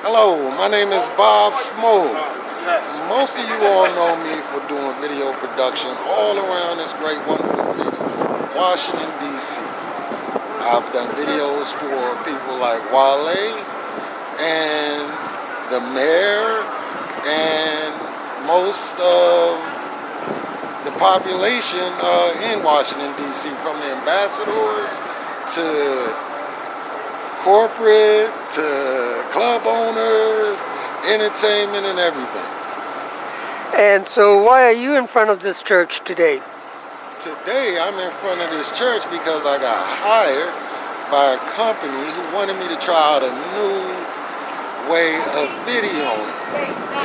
Hello, my name is Bob Smoke. Yes. Most of you all know me for doing video production all around this great, wonderful city, Washington, D.C. I've done videos for people like Wale and the mayor and most of the population in Washington, D.C., from the ambassadors to corporate to club owners, entertainment, and everything. And so why are you in front of this church today? Today I'm in front of this church because I got hired by a company who wanted me to try out a new way of videoing.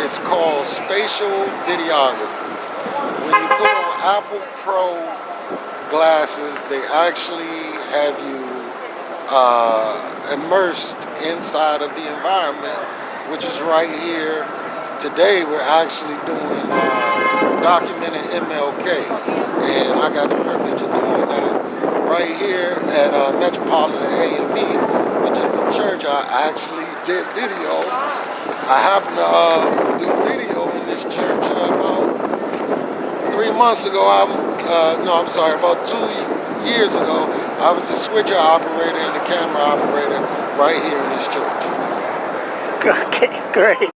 It's called spatial videography. When you put on Apple Pro glasses, they actually have you immersed inside of the environment, which is right here. Today we're actually doing documenting MLK, and I got the privilege of doing that right here at Metropolitan AME, which is a church I actually did video. I happened to do video in this church about 3 months ago. About 2 years ago, I was the switcher operator and the camera operator right here in this church. Okay, great.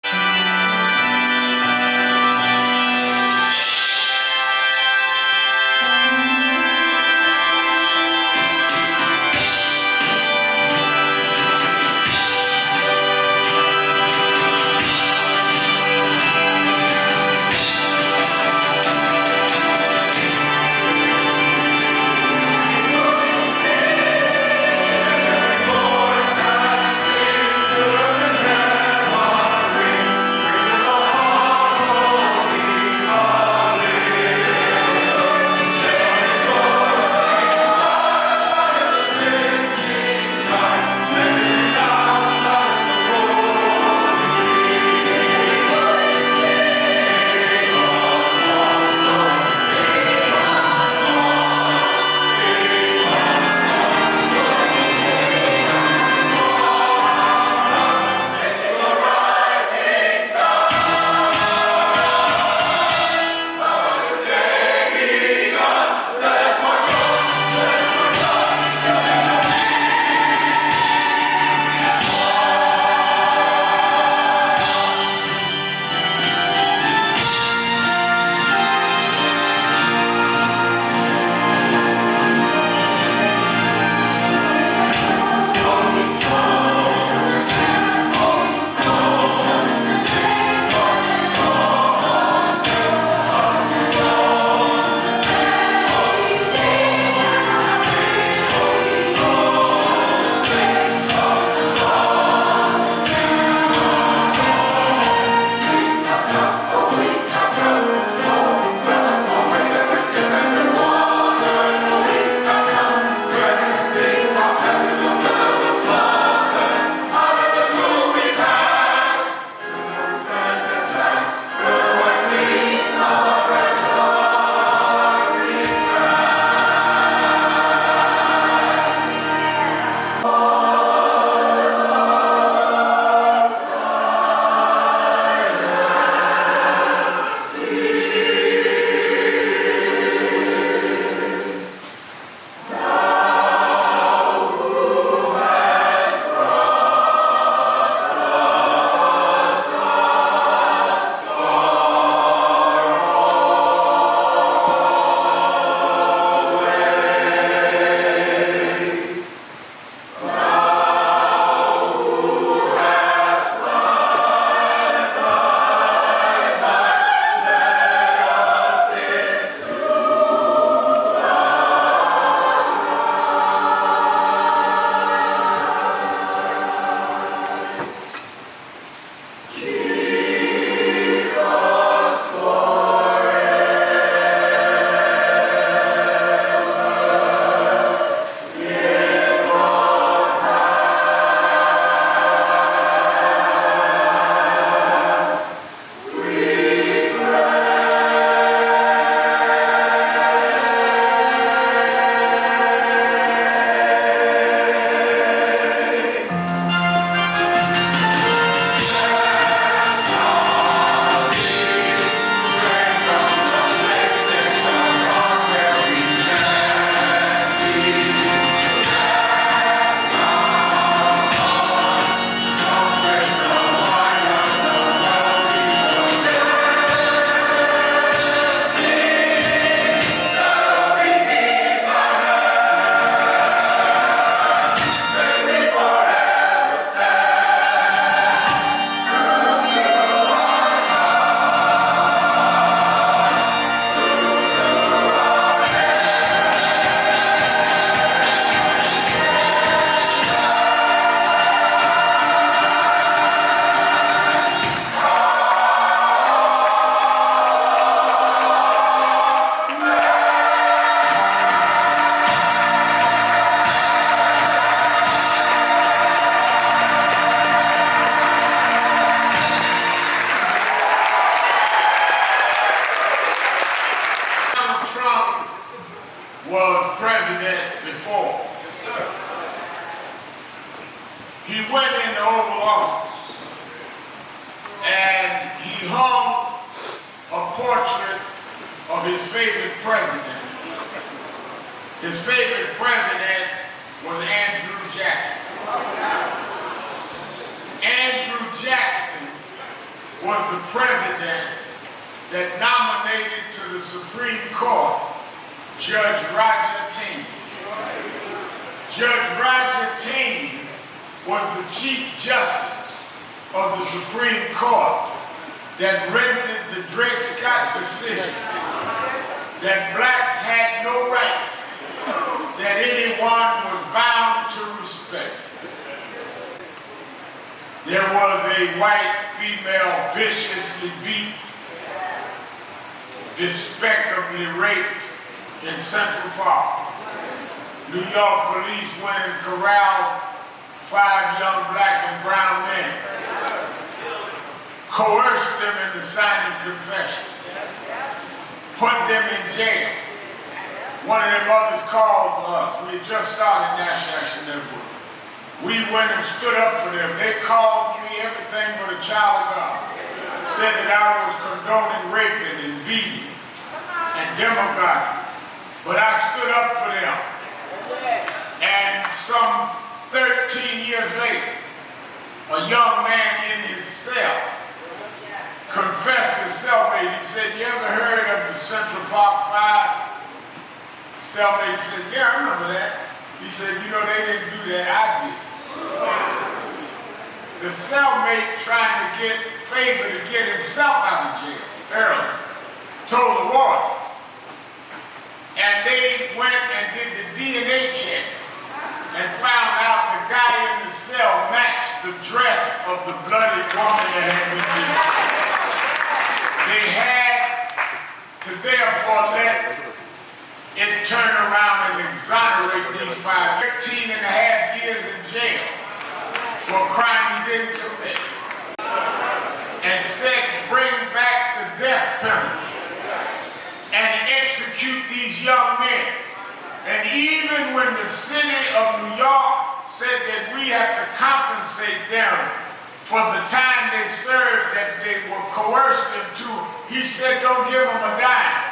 he went in the Oval Office and he hung a portrait of his favorite president. His favorite president was Andrew Jackson. Andrew Jackson was the president that nominated to the Supreme Court Judge Roger Taney. Judge Roger Taney was the Chief Justice of the Supreme Court that rendered the Dred Scott decision that blacks had no rights, that anyone was bound to respect. There was a white female viciously beat, despicably raped in Central Park. New York police went and corralled 5 young black and brown men, coerced them into signing confessions, put them in jail. One of them others called us. We had just started National Action Network. We went and stood up for them. They called me everything but a child of God. Said that I was condoning raping and beating and demagoguing. But I stood up for them. And some 13 years later, a young man in his cell confessed his cellmate. He said, "You ever heard of the Central Park 5? Cellmate said, "Yeah, I remember that." He said, "You know, they didn't do that, I did." The cellmate trying to get favor to get himself out of jail early told the warden. And they went and did the DNA check and found out the guy in the cell matched the dress of the bloodied woman that had been beaten. They had to therefore let it turn around and exonerate these 5, 13 and a half years in jail for a crime he didn't commit, and said bring back the death penalty and execute these young men. And even when the city of New York said that we have to compensate them for the time they served that they were coerced into, he said don't give them a dime.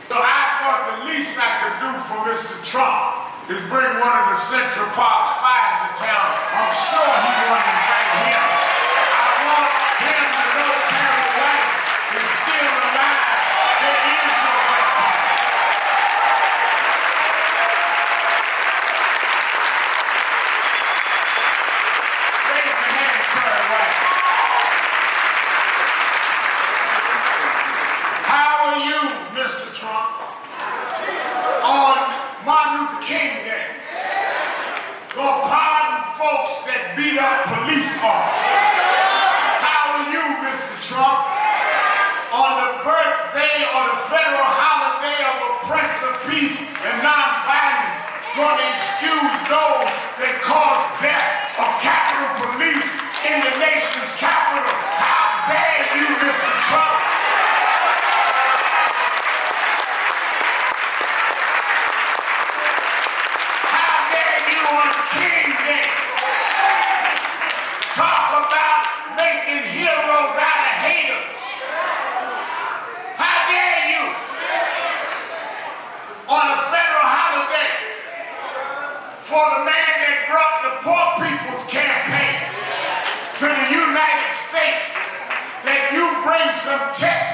So I thought the least I could do for Mr. Trump is bring one of the Central Park 5 to town. I'm sure he won't invite him. I want him to know Terry Rice is still alive. There is no white power. Raise your hand, Terry Rice. How are you, Mr. Trump? On Martin Luther King Day, gonna pardon folks that beat up police officers. How are you, Mr. Trump? On the birthday or the federal holiday of a Prince of Peace and nonviolence, gonna excuse those that caused death of Capitol Police in the nation's capital. How dare you, Mr. Trump? King Day. Talk about making heroes out of haters. How dare you? On a federal holiday for the man that brought the Poor People's Campaign to the United States, that you bring some tech